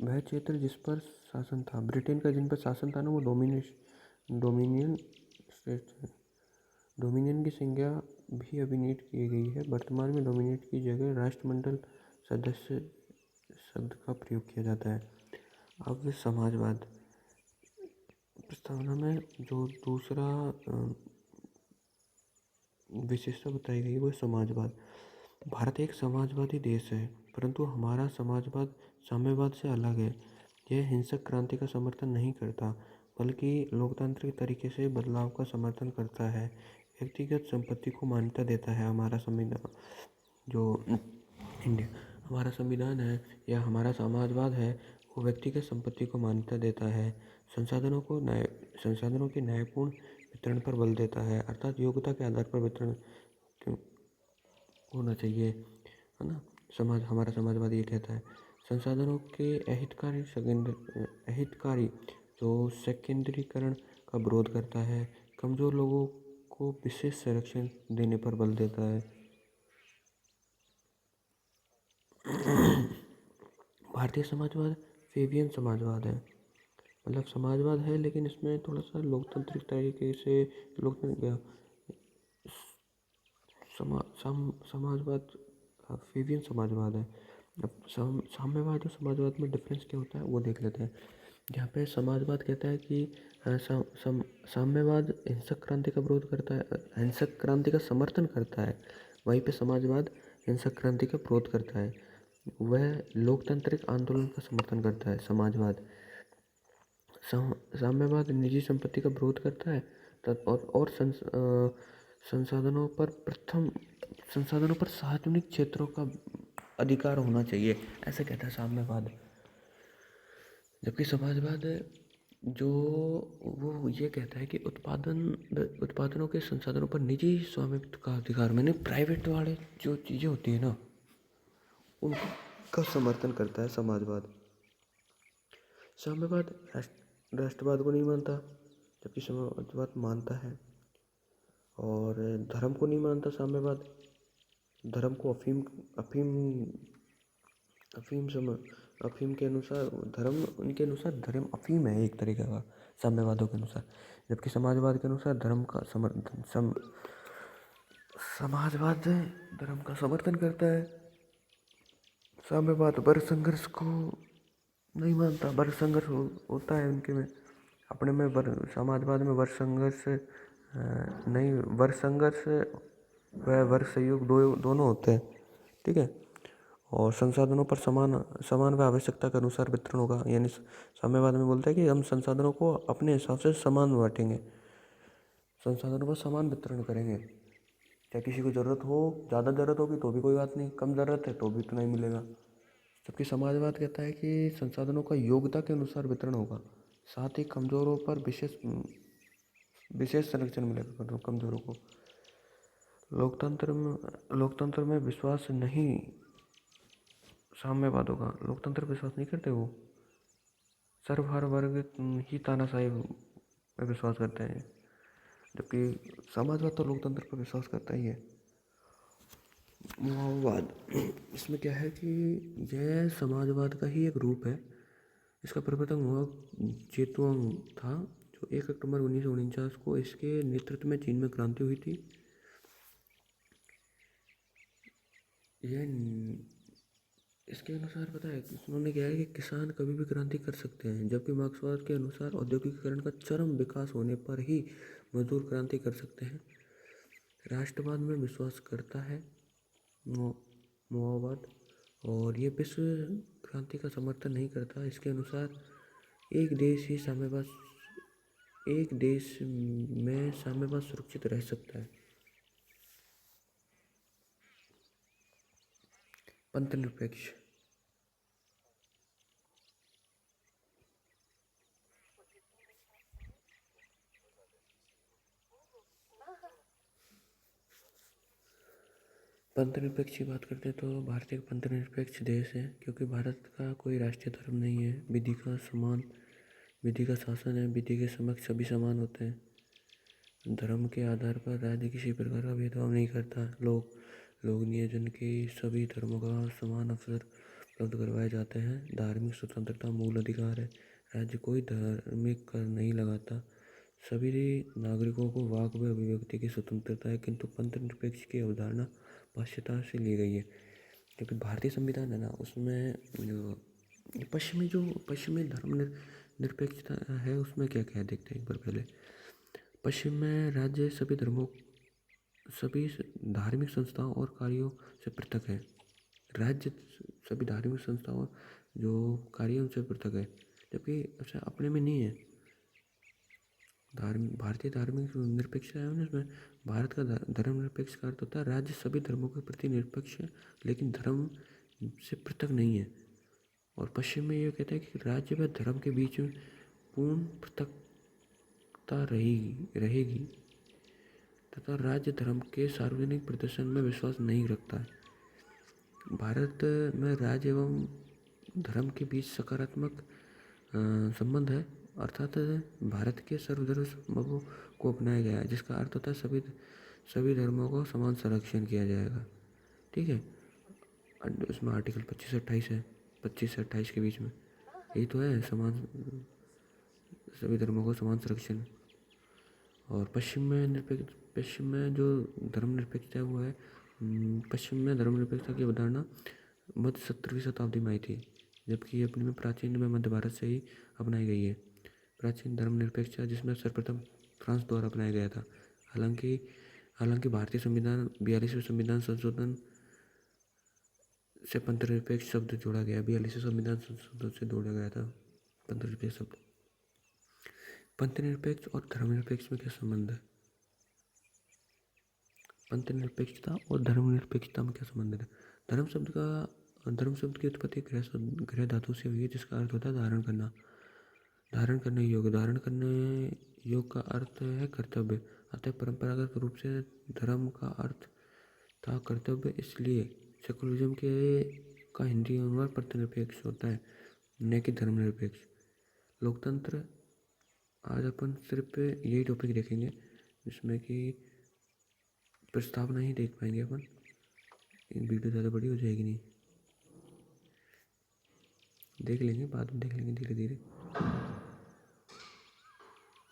वह क्षेत्र जिस पर शासन था, ब्रिटेन का जिन पर शासन था ना, वो डोमिनियन स्टेट है। डोमिनियन की संज्ञा भी अभिनीत की गई है। वर्तमान में डोमिनेट की जगह राष्ट्रमंडल सदस्य शब्द का प्रयोग किया जाता है। अब समाजवाद प्रस्तावना में जो दूसरा विशेषता बताई गई वो समाजवाद। भारत एक समाजवादी देश है, परंतु हमारा समाजवाद साम्यवाद से अलग है। यह हिंसक क्रांति का समर्थन नहीं करता, बल्कि लोकतांत्रिक तरीके से बदलाव का समर्थन करता है। व्यक्तिगत संपत्ति को मान्यता देता है। हमारा संविधान जो हमारा संविधान है या हमारा समाजवाद है, वो व्यक्तिगत संपत्ति को मान्यता देता है। संसाधनों के न्यायपूर्ण वितरण पर बल देता है, अर्थात योग्यता के आधार पर वितरण होना चाहिए, है ना। हमारा समाजवाद ये कहता है संसाधनों के अहितकारी जो सेकेंडरीकरण का विरोध करता है, कमजोर लोगों को विशेष संरक्षण देने पर बल देता है। भारतीय समाजवाद फेबियन समाजवाद है, मतलब समाजवाद है लेकिन इसमें थोड़ा सा लोकतांत्रिक तरीके से समाजवाद फेबियन समाजवाद है। अब साम्यवाद और समाजवाद में डिफरेंस क्या होता है वो देख लेते हैं। जहाँ पे समाजवाद कहता है कि साम्यवाद हिंसक क्रांति का विरोध करता है, हिंसक क्रांति का समर्थन करता है, वहीं पे समाजवाद हिंसक क्रांति का विरोध करता है। वह लोकतांत्रिक आंदोलन का समर्थन करता है। समाजवाद साम्यवाद निजी संपत्ति का विरोध करता है और संसाधनों पर सार्वजनिक क्षेत्रों का अधिकार होना चाहिए, ऐसा कहता है साम्यवाद। जबकि समाजवाद जो वो ये कहता है कि उत्पादनों के संसाधनों पर निजी स्वामित्व का अधिकार, मैंने प्राइवेट वाले जो चीज़ें होती है ना, उनका समर्थन करता है समाजवाद। साम्यवाद राष्ट्रवाद को नहीं मानता, जबकि समाजवाद मानता है। और धर्म को नहीं मानता साम्यवाद, धर्म को अफीम के अनुसार उनके अनुसार धर्म अफीम है एक तरीके का, साम्यवादों के अनुसार। जबकि समाजवाद के अनुसार समाजवाद धर्म का समर्थन करता है। साम्यवाद वर्ग संघर्ष को नहीं मानता, वर्ग संघर्ष होता है उनके में, अपने में समाजवाद में वर्ग संघर्ष नहीं, वर्ग संघर्ष व वर्ग सहयोग दोनों होते हैं, ठीक है। और संसाधनों पर समान व आवश्यकता के अनुसार वितरण होगा, यानी साम्यवाद में बोलता है कि हम संसाधनों को अपने हिसाब से समान बांटेंगे, संसाधनों पर समान वितरण करेंगे। चाहे किसी को ज़रूरत हो, ज़्यादा ज़रूरत होगी तो भी कोई बात नहीं, कम ज़रूरत है तो भी उतना ही मिलेगा। जबकि समाजवाद कहता है कि संसाधनों का योग्यता के अनुसार वितरण होगा, साथ ही कमजोरों पर विशेष संरक्षण मिलेगा कमजोरों को। लोकतंत्र में विश्वास नहीं, साम्यवादों का लोकतंत्र विश्वास नहीं करते, वो सर्वहारा वर्ग ही तानाशाही में विश्वास करते हैं। जबकि समाजवाद तो लोकतंत्र पर विश्वास करता ही है। माओवाद, इसमें क्या है कि यह समाजवाद का ही एक रूप है। इसका प्रवर्तक माओ जेतुंग था, जो 1 अक्टूबर 1949 को इसके नेतृत्व में चीन में क्रांति हुई थी। यह इसके अनुसार पता है उन्होंने क्या है कि किसान कभी भी क्रांति कर सकते हैं, जबकि मार्क्सवाद के अनुसार औद्योगिकीकरण का चरम विकास होने पर ही मजदूर क्रांति कर सकते हैं। राष्ट्रवाद में विश्वास करता है मो- माओवाद, और ये विश्व क्रांति का समर्थन नहीं करता। इसके अनुसार एक देश ही साम्यवाद एक देश में साम्यवाद सुरक्षित रह सकता है। पंथ निरपेक्ष। पंथ निरपेक्ष की बात करते हैं तो भारत एक पंथ निरपेक्ष देश है, क्योंकि भारत का कोई राष्ट्रीय धर्म नहीं है। विधि का शासन है, विधि के समक्ष सभी समान होते हैं। धर्म के आधार पर राज्य किसी प्रकार का भेदभाव नहीं करता। लोक नियोजन के सभी धर्मों का समान अवसर उपलब्ध करवाए जाते हैं। धार्मिक स्वतंत्रता मूल अधिकार है। राज्य कोई धार्मिक कर नहीं लगाता। सभी नागरिकों को वाक व अभिव्यक्ति की स्वतंत्रता है, किंतु पंथ निरपेक्ष की अवधारणा पाश्चात्य से ली गई है। क्योंकि भारतीय संविधान है ना, उसमें पश्चिमी धर्म निरपेक्षता है, उसमें क्या क्या है देखते हैं एक बार पहले। पश्चिम में राज्य सभी धार्मिक संस्थाओं और कार्यों से पृथक है। राज्य सभी धार्मिक संस्थाओं जो कार्यों से पृथक है, जबकि ऐसा अपने में नहीं है। भारतीय धार्मिक निरपेक्षता है ना, इसमें भारत का धर्म निरपेक्ष का अर्थ होता है राज्य सभी धर्मों के प्रति निरपेक्ष है, लेकिन धर्म से पृथक नहीं है। और पश्चिम में ये कहता है कि राज्य व धर्म के बीच में पूर्ण पृथकता रहेगी तथा राज्य धर्म के सार्वजनिक प्रदर्शन में विश्वास नहीं रखता है। भारत में राज्य एवं धर्म के बीच सकारात्मक संबंध है, अर्थात भारत के सर्वधर्म को अपनाया गया है, जिसका अर्थ होता है सभी धर्मों को समान संरक्षण किया जाएगा। ठीक है, उसमें आर्टिकल 25 से 28 है, 25 से 28 के बीच में यही तो है, सभी धर्मों को समान संरक्षण। और पश्चिम में जो धर्मनिरपेक्षता है वो है, पश्चिम में धर्मनिरपेक्षता की अवधारणा मध्य 17वीं शताब्दी में आई थी, जबकि ये अपने में प्राचीन में मध्य भारत से ही अपनाई गई है। प्राचीन धर्मनिरपेक्षता जिसमें सर्वप्रथम फ्रांस द्वारा अपनाया गया था। हालांकि भारतीय संविधान 42वें संविधान संशोधन से पंथ निरपेक्ष शब्द जोड़ा गया। 42वें संविधान संशोधन से जोड़ा गया था पंथ निरपेक्ष शब्द। पंथ निरपेक्ष और धर्मनिरपेक्ष में क्या संबंध है? पंथ निरपेक्षता और धर्मनिरपेक्षता में क्या संबंध है? धर्म शब्द की उत्पत्ति गृह धातु से हुई है, जिसका अर्थ होता है धारण करना, धारण करने योग्य। धारण करने योग का अर्थ है कर्तव्य। अतः परंपरागत रूप से धर्म का अर्थ था कर्तव्य, इसलिए सेकुलरिज्म का हिंदी अनुवाद पंथ निरपेक्ष होता है, न कि धर्मनिरपेक्ष। लोकतंत्र, आज अपन सिर्फ यही टॉपिक देखेंगे, जिसमें कि प्रस्तावना ही देख पाएंगे अपन, वीडियो ज़्यादा बड़ी हो जाएगी नहीं, देख लेंगे बाद में, देख लेंगे धीरे धीरे।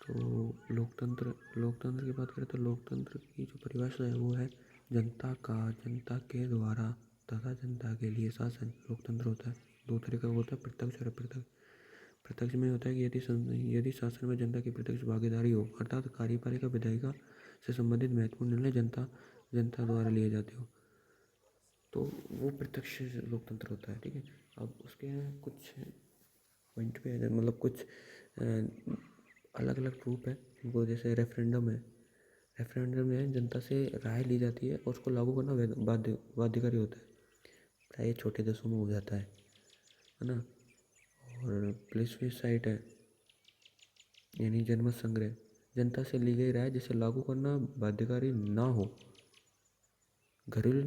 तो लोकतंत्र की बात करें तो लोकतंत्र की जो परिभाषा है वो है जनता के द्वारा तथा जनता के लिए शासन। लोकतंत्र होता है दो तरह का होता है, प्रत्यक्ष और अप्रत्यक्ष। प्रत्यक्ष में होता है कि यदि शासन में जनता की प्रत्यक्ष भागीदारी हो, अर्थात कार्यपालिका विधायिका से संबंधित महत्वपूर्ण निर्णय जनता द्वारा लिए जाते हो, तो वो प्रत्यक्ष लोकतंत्र होता है। ठीक है, अब उसके कुछ पॉइंट पे मतलब कुछ अलग अलग रूप है वो, जैसे रेफरेंडम है। रेफरेंडम में जनता से राय ली जाती है और उसको लागू करना बाध्यकारी होता है, प्राय छोटे देशों में हो जाता है ना। और प्लेसफिसाइट है, यानी जनमत संग्रह, जनता से ली गई राय जिसे लागू करना बाध्यकारी ना हो। घरेलू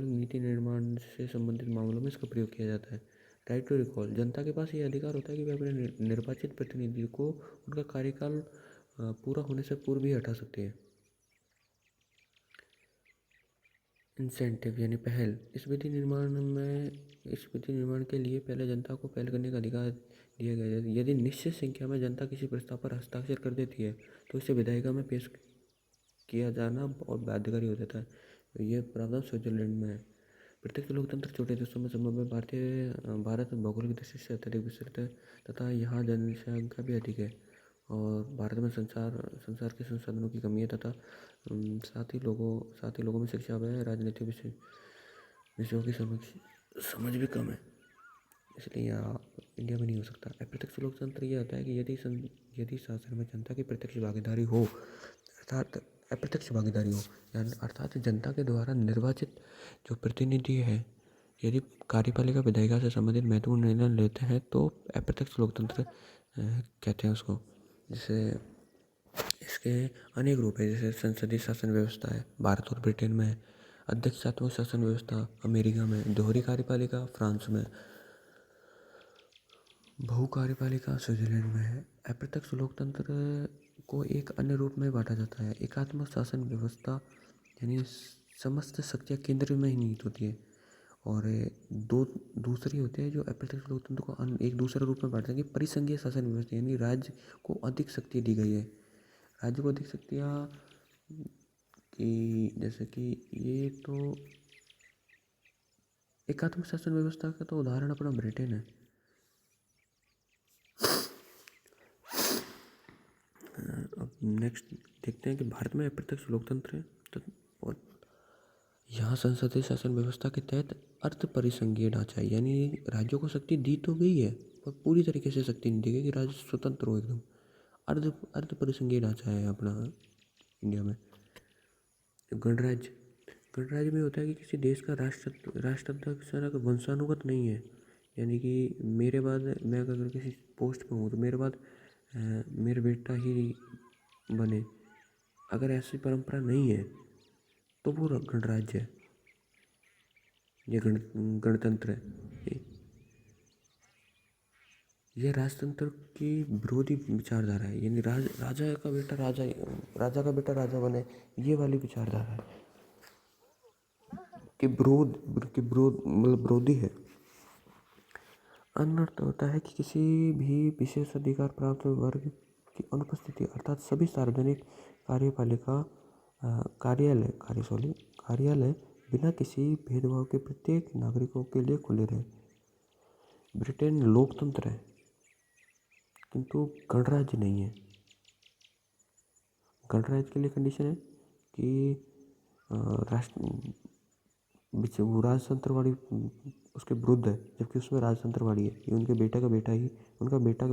नीति निर्माण से संबंधित मामलों में इसका प्रयोग किया जाता है। राइट टू रिकॉल, जनता के पास ये अधिकार होता है कि वे अपने निर्वाचित प्रतिनिधि को उनका कार्यकाल पूरा होने से पूर्व ही हटा सकते हैं। इंसेंटिव यानी पहल, इस विधि निर्माण के लिए पहले जनता को पहल करने का अधिकार दिया गया है। यदि निश्चित संख्या में जनता किसी प्रस्ताव पर हस्ताक्षर कर देती है तो इसे विधायिका में पेश किया जाना और बाध्यकारी हो जाता है। ये प्रावधान स्विट्जरलैंड में है। प्रत्यक्ष लोकतंत्र छोटे देशों में संभव है। भारत भौगोलिक दृष्टि से अत्यधिक विस्तृत है तथा यहाँ जनसंख्या भी अधिक है और भारत में संसार के संसाधनों की कमी है तथा साथ ही लोगों में शिक्षा व राजनीतिक विषयों की समझ भी कम है, इसलिए यहाँ इंडिया में नहीं हो सकता। अप्रत्यक्ष लोकतंत्र ये होता है कि यदि शासन में जनता की प्रत्यक्ष भागीदारी हो, अर्थात अप्रत्यक्ष भागीदारी हो, यानी अर्थात जनता के द्वारा निर्वाचित जो प्रतिनिधि है यदि कार्यपालिका विधायिका से संबंधित महत्वपूर्ण निर्णय लेते हैं तो अप्रत्यक्ष लोकतंत्र कहते हैं उसको। जैसे इसके अनेक रूप है, जैसे संसदीय शासन व्यवस्था है भारत और ब्रिटेन में है, अध्यक्षात्मक शासन व्यवस्था अमेरिका में, दोहरी कार्यपालिका फ्रांस में, बहु कार्यपालिका स्विट्जरलैंड में है। अप्रत्यक्ष लोकतंत्र को एक अन्य रूप में बांटा जाता है एकात्मक शासन व्यवस्था, यानी समस्त शक्तियाँ केंद्र में ही निहित होती है। और दूसरी होती है जो अप्रत्यक्ष लोकतंत्र को एक दूसरे रूप में बांटते हैं कि परिसंघीय शासन व्यवस्था, यानी राज्य को अधिक शक्ति दी गई है। राज्य को अधिक शक्तियाँ कि जैसे कि ये तो एकात्मक शासन व्यवस्था का तो उदाहरण अपना ब्रिटेन है। अब नेक्स्ट देखते हैं कि भारत में अप्रत्यक्ष लोकतंत्र है और यहाँ संसदीय शासन व्यवस्था के तहत अर्ध परिसंघीय ढांचा है, यानी राज्यों को शक्ति दी तो गई है पर पूरी तरीके से शक्ति नहीं दी गई कि राज्य स्वतंत्र हो एकदम। अर्ध परिसंघीय ढांचा है अपना इंडिया में। गणराज्य में होता है कि किसी देश का राष्ट्राध्यक्ष वंशानुगत नहीं है, यानी कि मेरे बाद मैं अगर किसी पोस्ट पे हूँ तो मेरे बाद मेरा बेटा ही बने, अगर ऐसी परंपरा नहीं है तो वो गणराज्य है, ये गणतंत्र है। यह राजतंत्र की विरोधी विचारधारा है, यानी राजा का बेटा राजा बने, ये वाली विचारधारा है कि विरोध मतलब विरोधी है। अन्य अर्थ होता है कि किसी भी विशेष अधिकार प्राप्त वर्ग की अनुपस्थिति, अर्थात सभी सार्वजनिक कार्यालय बिना किसी भेदभाव के प्रत्येक नागरिकों के लिए खुले रहे। ब्रिटेन लोकतंत्र है किंतु गणराज्य नहीं है। गणराज्य के लिए कंडीशन है कि वो राजतंत्रवादी उसके विरुद्ध है, जबकि उसमें राजतंत्रवादी है कि उनका बेटा का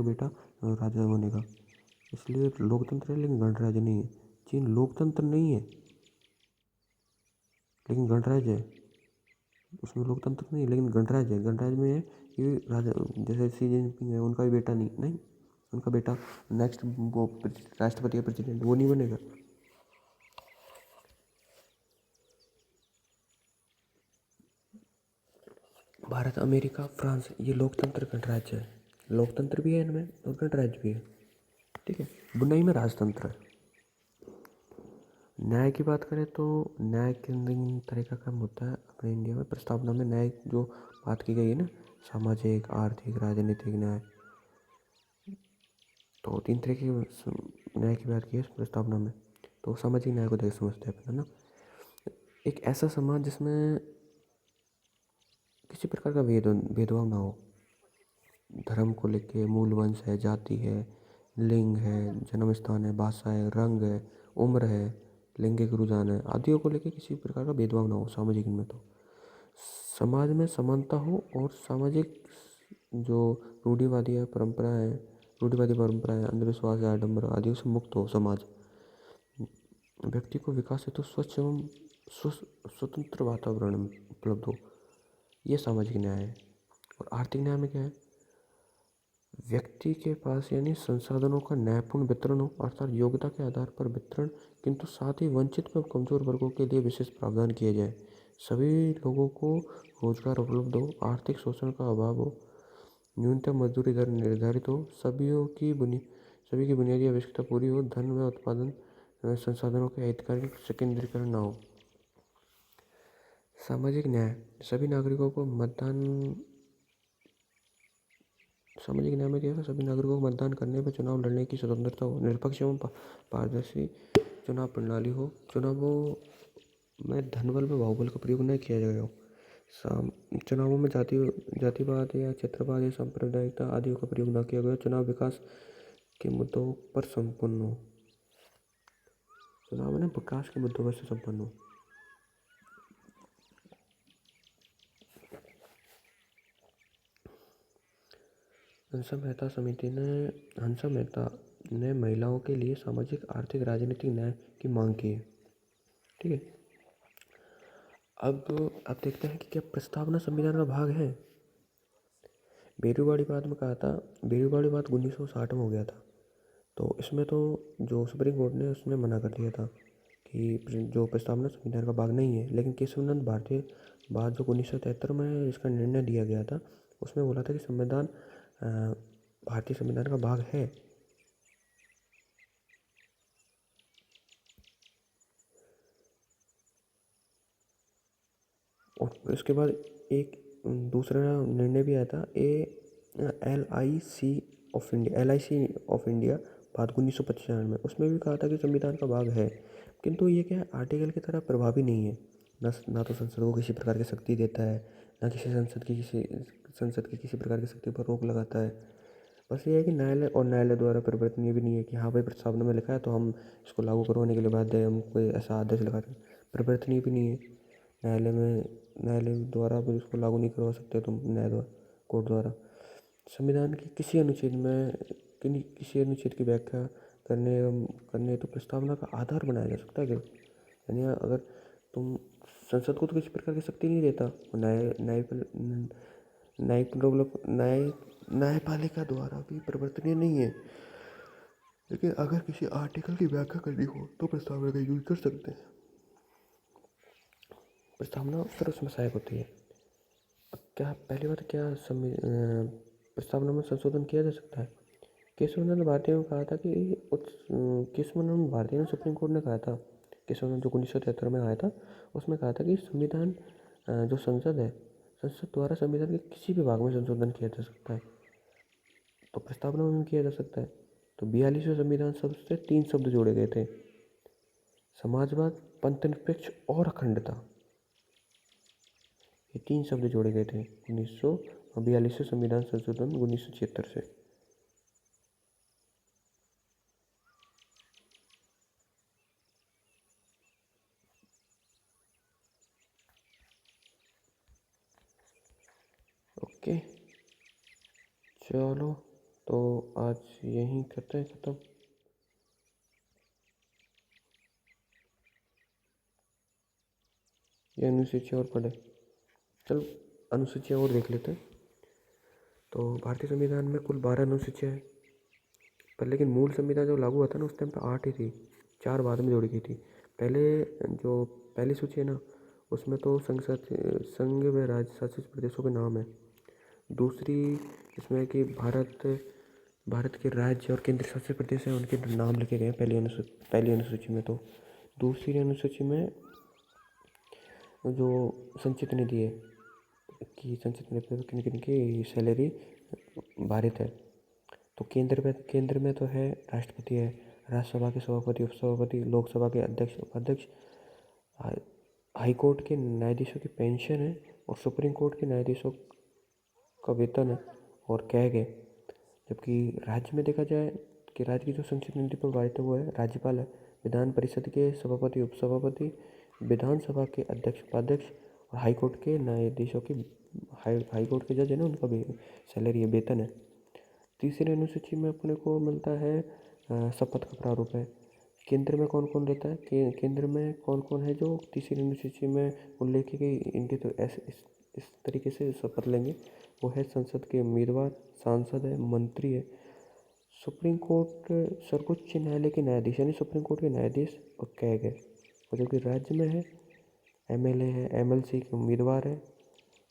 बेटा राजा बनेगा, इसलिए लोकतंत्र है लेकिन गणराज्य नहीं है। चीन लोकतंत्र नहीं है लेकिन गणराज्य है, उसमें लोकतंत्र नहीं है लेकिन गणराज्य है। गणराज्य में है कि राजा, जैसे सी जिनपिंग है उनका भी बेटा नहीं उनका बेटा नेक्स्ट वो राष्ट्रपति या प्रेसिडेंट वो नहीं बनेगा। भारत, अमेरिका, फ्रांस ये लोकतंत्र गणराज्य है, लोकतंत्र भी है इनमें और गणराज्य भी है, ठीक है। बुनाई में राजतंत्र है। न्याय की बात करें तो न्याय किन तरह का काम होता है अपने इंडिया में। प्रस्तावना में न्याय जो बात की गई है ना, सामाजिक, आर्थिक, राजनीतिक न्याय, तो 3 तरह की न्याय की बात की है प्रस्तावना में। तो सामाजिक न्याय को देख समझते हैं अपना ना, एक ऐसा समाज जिसमें किसी प्रकार का भेदभाव ना हो, धर्म को लेके, मूल वंश है, जाति है, लिंग है, जन्म स्थान है, भाषा है, रंग है, उम्र है, लैंगिक रुझान है आदियों को लेके किसी प्रकार का भेदभाव ना हो सामाजिक में। तो समाज में समानता हो और सामाजिक जो रूढ़िवादी परंपराएं, अंधविश्वास या आडंबर आदियों से मुक्त हो समाज। व्यक्ति को विकास हेतु स्वच्छ एवं स्वतंत्र वातावरण उपलब्ध हो, ये सामाजिक न्याय है। और आर्थिक न्याय में क्या है, व्यक्ति के पास यानी संसाधनों का न्यायपूर्ण वितरण हो, अर्थात योग्यता के आधार पर वितरण, किंतु साथ ही वंचित व कमजोर वर्गों के लिए विशेष प्रावधान किए जाए। सभी लोगों को रोजगार उपलब्ध हो, आर्थिक शोषण का अभाव हो, न्यूनतम मजदूरी दर निर्धारित हो, सभी की बुनियादी आवश्यकता पूरी हो, धन व उत्पादन संसाधनों के हितकारी केंद्रीकरण न हो। सामाजिक न्याय, सभी नागरिकों को मतदान करने व चुनाव लड़ने की स्वतंत्रता हो, निष्पक्ष एवं पारदर्शी चुनाव प्रणाली हो, चुनावों में धन बल व बाहुबल का प्रयोग न किया जाएगा। साम चुनावों में जातिवाद या क्षेत्रवाद या सांप्रदायिकता आदि का प्रयोग न किया गया। चुनाव विकास के मुद्दों पर संपन्न हो। चुनाव में विकास के मुद्दों पर से संपन्न हो। हंसा मेहता ने महिलाओं के लिए सामाजिक आर्थिक राजनीतिक न्याय की मांग की है। ठीक है, अब देखते हैं कि क्या प्रस्तावना संविधान का भाग है। बेरूवाड़ी में कहा था, बेरूवाड़ी बात 1960 में हो गया था। तो इसमें तो जो सुप्रीम कोर्ट ने उसने मना कर दिया था कि जो प्रस्तावना संविधान का भाग नहीं है। लेकिन केशवनंद भारतीय बाद जो 1973 में इसका निर्णय दिया गया था, उसमें बोला था कि संविधान भारतीय संविधान का भाग है। और इसके बाद एक दूसरा निर्णय भी आया था, LIC ऑफ इंडिया बाद 1995 में। उसमें भी कहा था कि संविधान का भाग है, किंतु ये क्या है, आर्टिकल की तरह प्रभावी नहीं है। ना तो संसद को किसी प्रकार की शक्ति देता है, ना संसद की किसी प्रकार की शक्ति पर रोक लगाता है। बस ये है कि न्यायालय द्वारा परिवर्तनीय भी नहीं है कि हाँ भाई प्रस्तावना में लिखा है तो हम इसको लागू करवाने के लिए बाध्य है, हम कोई ऐसा आदेश लगाते हैं। परिवर्तनीय भी नहीं है, न्यायालय द्वारा भी उसको लागू नहीं करवा सकते तुम, कोर्ट द्वारा। संविधान की किसी अनुच्छेद की व्याख्या करने तो प्रस्तावना का आधार बनाया जा सकता है क्या? यानी अगर तुम संसद को तो किसी प्रकार की शक्ति नहीं देता, न्यायपालिका द्वारा भी परिवर्तनीय नहीं है। लेकिन अगर किसी आर्टिकल की व्याख्या करनी हो तो प्रस्तावना का यूज कर सकते हैं। प्रस्तावना फिर उसमें सहायक होती है। क्या पहली बात, क्या प्रस्तावना में संशोधन किया जा सकता है? केशवानंद भारती ने कहा था कि केशवानंद भारती ने सुप्रीम कोर्ट ने कहा था, केशवानंद जो 1973 में आया था, उसमें कहा था कि संविधान जो संसद द्वारा संविधान के किसी भी भाग में संशोधन किया जा सकता है, तो प्रस्तावना में किया जा सकता है। तो 42वें संविधान शब्द से 3 शब्द जोड़े गए थे, समाजवाद, पंथनिरपेक्ष और अखंडता। ये 3 शब्द जोड़े गए थे 1942वें संविधान संशोधन 1976 से। ओके, चलो तो आज यहीं करते हैं ख़त्म। ये अनुसूचियाँ और पढ़े, चलो अनुसूचियाँ और देख लेते हैं। तो भारतीय संविधान में कुल 12 अनुसूचियाँ हैं, पर लेकिन मूल संविधान जो लागू हुआ था ना उस टाइम पे 8 ही थी, 4 बाद में जोड़ी गई थी। पहली सूची है ना, उसमें तो संघ व राज्य शासित प्रदेशों के नाम है। दूसरी इसमें कि भारत के राज्य और केंद्र शासित प्रदेश हैं, उनके नाम लिखे गए हैं पहली अनुसूची में। तो दूसरी अनुसूची में जो संचित निधि है कि संचित निधि पर किन की सैलरी भारित है। तो केंद्र में तो है राष्ट्रपति है, राज्यसभा के सभापति, उपसभापति, लोकसभा के अध्यक्ष, उपाध्यक्ष, हाईकोर्ट के न्यायाधीशों की पेंशन है और सुप्रीम कोर्ट के न्यायाधीशों का वेतन है और कैग है। जबकि राज्य में देखा जाए कि राज्य की जो संचित निधि पर भारित है वो है राज्यपाल है, विधान परिषद के सभापति, उपसभापति, विधानसभा के अध्यक्ष, उपाध्यक्ष और हाईकोर्ट के न्यायाधीशों की हाईकोर्ट के जज है ना, उनका भी सैलरी है, वेतन है। तीसरी अनुसूची में अपने को मिलता है शपथ का प्रारूप है। केंद्र में कौन कौन रहता है, केंद्र में कौन कौन है जो तीसरी अनुसूची में उल्लेख की गई, इनके तो ऐसे इस तरीके से शपथ लेंगे। वो है संसद के उम्मीदवार, सांसद है, मंत्री है, सुप्रीम कोर्ट सर्वोच्च न्यायालय के न्यायाधीश यानी सुप्रीम कोर्ट के न्यायाधीश और कैग है। और जो कि राज्य में है MLA है, MLC के उम्मीदवार है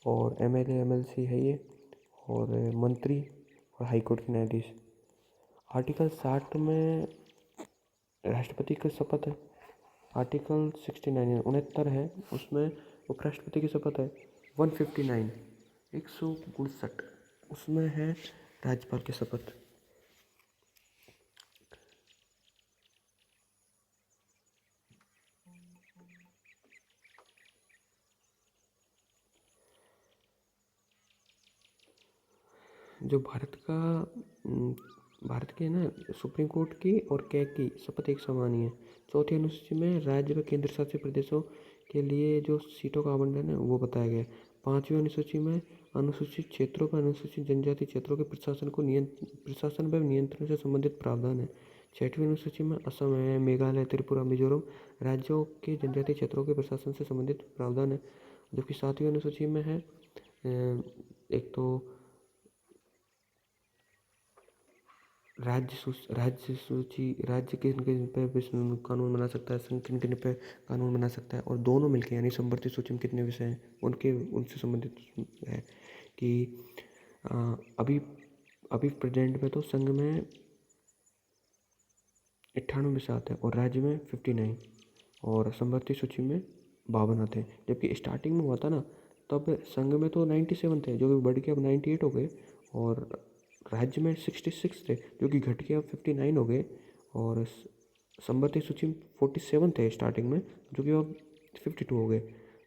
और MLA MLC है ये, और मंत्री और हाईकोर्ट के न्यायाधीश। आर्टिकल 60 में राष्ट्रपति की शपथ है। आर्टिकल 69 है, उसमें उपराष्ट्रपति की शपथ है। 159 159 उसमें है राज्यपाल की शपथ। जो भारत के ना सुप्रीम कोर्ट की और कैग की शपथ एक समान ही है। चौथी अनुसूची में राज्य व केंद्र शासित प्रदेशों के लिए जो सीटों का आवंटन है वो बताया गया है। पांचवी अनुसूची में अनुसूचित क्षेत्रों पर अनुसूचित जनजाति क्षेत्रों के प्रशासन व नियंत्रण से संबंधित प्रावधान है। छठवीं अनुसूची में असम है, मेघालय, त्रिपुरा, मिजोरम राज्यों के जनजातीय क्षेत्रों के प्रशासन से संबंधित प्रावधान है। जबकि सातवीं अनुसूची में है एक तो राज्य किन किन पे कानून बना सकता है, संघ किन किन पे कानून बना सकता है, और दोनों मिलके यानी समवर्ती सूची में कितने विषय हैं उनसे संबंधित है कि अभी अभी प्रेजेंट में तो संघ में 98 विषय आते हैं और राज्य में 59 और समवर्ती सूची में 52 आते हैं। जबकि स्टार्टिंग में हुआ था ना तब संघ में तो 97 थे जो कि बढ़ के अब 98 हो गए, और राज्य में 66 थे जो कि घट के अब 59 हो गए, और समवर्ती सूची में 47 थे स्टार्टिंग में जो कि अब 52 हो गए।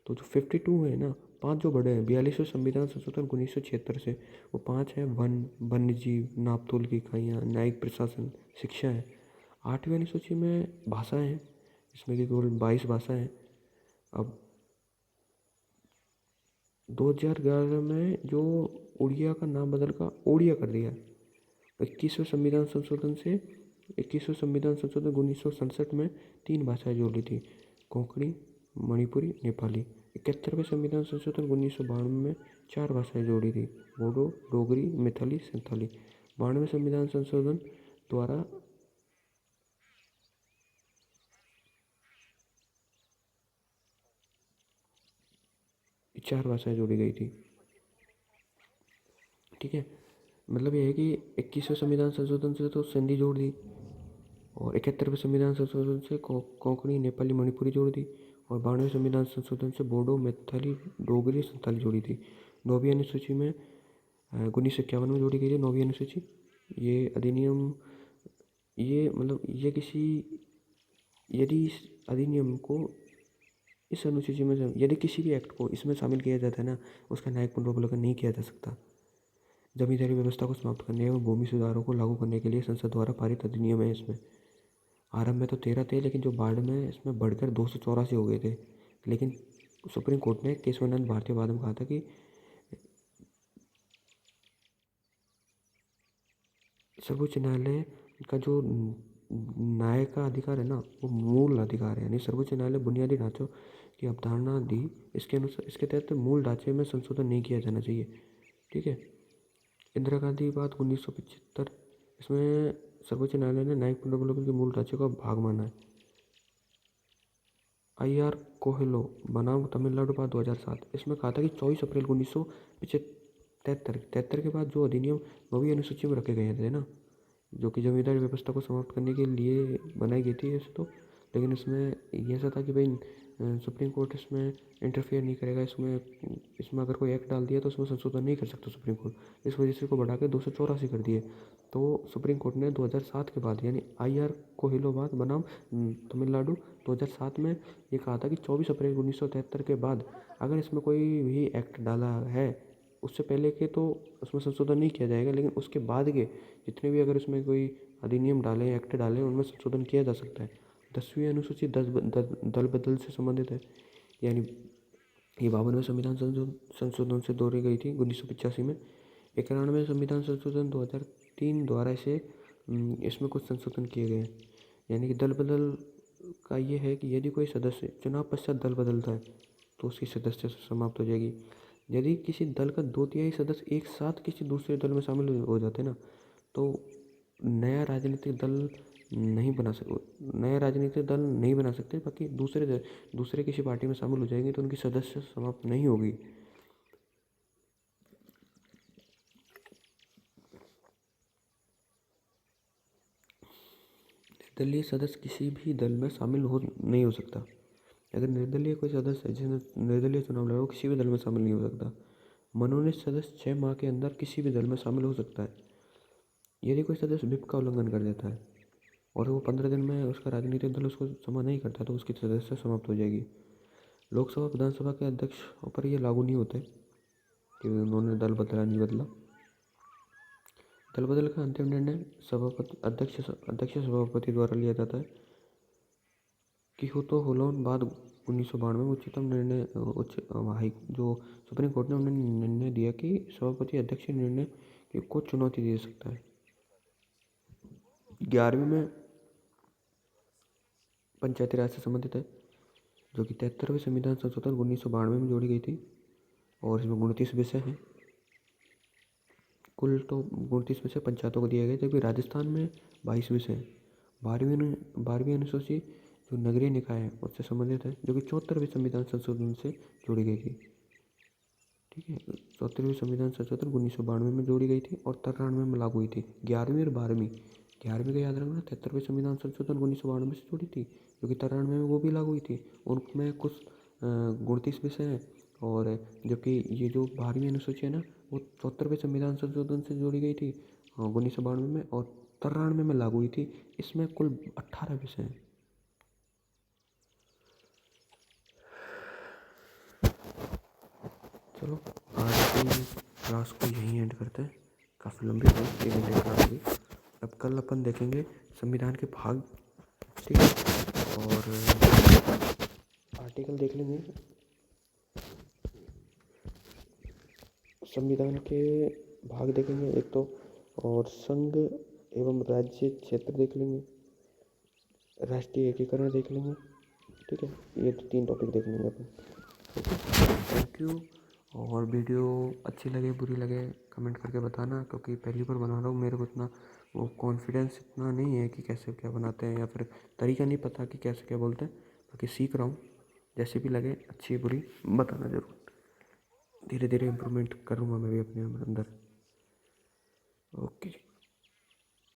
तो जो 52 है ना, 5 जो बड़े हैं 42वें संविधान संशोधन 1976 से, वो 5 है वन्य जीव, नापतोल की इकाइयाँ, न्यायिक प्रशासन, शिक्षा है। आठवीं अनुसूची में भाषाएं हैं, इसमें कि केवल 22 भाषाएं हैं। अब 2011 में जो उड़िया का नाम बदल कर ओडिया कर दिया। 21वें संविधान संशोधन से 21वें संविधान संशोधन 1967 में 3 भाषाएं जोड़ी थी, कोंकणी, मणिपुरी, नेपाली। 71वें संविधान संशोधन 1992 में 4 भाषाएं जोड़ी थी, बोडो, डोगरी, मैथिली, संथाली। 92वें संविधान संशोधन द्वारा 4 भाषाएं जोड़ी गई थी। ठीक है, मतलब ये है कि 21वें संविधान संशोधन से तो संधि जोड़ दी, और 71वें संविधान संशोधन से कोंकणी, नेपाली, मणिपुरी जोड़ दी, और 92वें संविधान संशोधन से बोडो, मैथिली, डोगरी, संथाली जोड़ी थी। 9वीं अनुसूची में 1951 में जोड़ी गई थी 9वीं अनुसूची। ये अधिनियम ये मतलब ये किसी यदि इस अधिनियम को इस अनुसूची में यदि किसी भी एक्ट को इसमें शामिल किया जाता है ना, उसका न्यायिक पुनर्विलोकन नहीं किया जा सकता। जमींदारी व्यवस्था को समाप्त करने एवं भूमि सुधारों को लागू करने के लिए संसद द्वारा पारित अधिनियम है। इसमें आरंभ में तो 13 थे, लेकिन जो बाद में इसमें बढ़कर 284 हो गए थे। लेकिन सुप्रीम कोर्ट ने केशवानंद भारतीय वाद में कहा था कि सर्वोच्च न्यायालय का जो न्याय का अधिकार है ना, वो मूल अधिकार है। यानी सर्वोच्च न्यायालय बुनियादी ढांचों की अवधारणा दी, इसके अनुसार इसके तहत मूल ढांचे में संशोधन नहीं किया जाना चाहिए। ठीक है, इंदिरा गांधी बात 1975, इसमें सर्वोच्च न्यायालय ने न्यायिक पुनर्विलोकन के मूल ढांचे का भाग माना है। IR कोहेलो बनाम तमिलनाडु बात 2007, इसमें कहा था कि 24 अप्रैल 1973 के बाद जो अधिनियम 9वीं अनुसूची में रखे गए थे ना, जो कि जमींदारी व्यवस्था को समाप्त करने के लिए बनाई गई थी ऐसे तो, लेकिन इसमें ये ऐसा था कि भाई सुप्रीम कोर्ट इसमें इंटरफेयर नहीं करेगा, इसमें अगर कोई एक्ट डाल दिया तो उसमें संशोधन नहीं कर सकता सुप्रीम कोर्ट। इस वजह से इसको बढ़ा के 284 कर दिए। तो सुप्रीम कोर्ट ने 2007 के बाद यानी IR कोहिलो बात बनाम तमिलनाडु 2007 में ये कहा था कि 24 अप्रैल 1973 के बाद अगर इसमें कोई भी एक्ट डाला है, उससे पहले के तो उसमें संशोधन नहीं किया जाएगा, लेकिन उसके बाद के जितने भी अगर उसमें कोई अधिनियम डाले, एक्ट डाले, उनमें संशोधन किया जा सकता है। 10वीं अनुसूची दल बदल से संबंधित है, यानी ये 52वें संविधान संशोधन से जोड़ी गई थी 1985 में। 91वें संविधान संशोधन 2003 द्वारा इसमें कुछ संशोधन किए गए हैं। यानी कि दल बदल का ये है कि यदि कोई सदस्य चुनाव पश्चात दल बदलता है तो उसकी सदस्यता समाप्त हो जाएगी। यदि किसी दल का 2/3 सदस्य एक साथ किसी दूसरे दल में शामिल हो जाते हैं ना, तो नया राजनीतिक दल नया राजनीतिक दल नहीं बना सकते, बाकी दूसरे किसी पार्टी में शामिल हो जाएंगे तो उनकी सदस्य समाप्त नहीं होगी। निर्दलीय सदस्य किसी भी दल में शामिल नहीं हो सकता। अगर निर्दलीय कोई सदस्य है जिसने निर्दलीय चुनाव लड़ा, वो किसी भी दल में शामिल नहीं हो सकता। मनोनीत सदस्य 6 माह के अंदर किसी भी दल में शामिल हो सकता है। यदि कोई सदस्य व्हिप का उल्लंघन कर देता है और वो 15 दिन में उसका राजनीतिक दल उसको क्षमा नहीं करता तो उसकी सदस्यता समाप्त हो जाएगी। लोकसभा विधानसभा के अध्यक्ष पर ये लागू नहीं होते कि उन्होंने दल बदला नहीं बदला। दल-बदल का अंतिम निर्णय सभापति अध्यक्ष सभापति द्वारा लिया जाता है। कियोतो हुलोन बाद 1992 में उच्चतम निर्णय जो सुप्रीम कोर्ट ने उन्होंने निर्णय दिया कि सभापति अध्यक्ष निर्णय को चुनौती दे सकता है। 11वीं में पंचायती राज से संबंधित है, जो कि 73वें संविधान संशोधन 1992 में जोड़ी गई थी और इसमें 29 विषय हैं। कुल तो 29 विषय पंचायतों को दिए गए, जबकि राजस्थान में 22 विषय हैं। 12वीं अनुसूची जो नगरीय निकाय है उससे संबंधित है, जो कि 74वें संविधान संशोधन से जोड़ी गई थी। ठीक है, 74वें संविधान संशोधन 1992 में जोड़ी गई थी और 93 में लागू हुई थी। 11वीं और 12वीं, 11वीं का याद रखना 73वें संविधान संशोधन 1992 से जोड़ी थी, जो कि 93 में वो भी लागू हुई थी। उनमें कुछ 29 विषय हैं, और जबकि ये जो 12वीं अनुसूची है ना, वो 74वें संविधान संशोधन से जोड़ी गई थी 1992 में, और 93 में लागू हुई थी। इसमें कुल 18 विषय हैं। चलो आज की क्लास को यहीं एंड करते हैं, काफ़ी लंबी हुई, 1 घंटे की क्लास हुई। अब कल अपन देखेंगे संविधान के भाग, ठीक है, और आर्टिकल देख लेंगे संविधान के भाग देखेंगे एक तो, और संघ एवं राज्य क्षेत्र देख लेंगे, राष्ट्रीय एकीकरण देख लेंगे। ठीक है, ये तो 3 टॉपिक देख लेंगे अपन। Thank you. और वीडियो अच्छी लगे बुरी लगे कमेंट करके बताना, क्योंकि पहली बार बना रहा हूँ, मेरे को इतना वो कॉन्फिडेंस इतना नहीं है कि कैसे क्या बनाते हैं, या फिर तरीका नहीं पता कि कैसे क्या बोलते हैं। बाकी सीख रहा हूँ, जैसे भी लगे अच्छी बुरी बताना ज़रूर। धीरे धीरे इम्प्रूवमेंट करूँगा मैं भी अपने अंदर। ओके।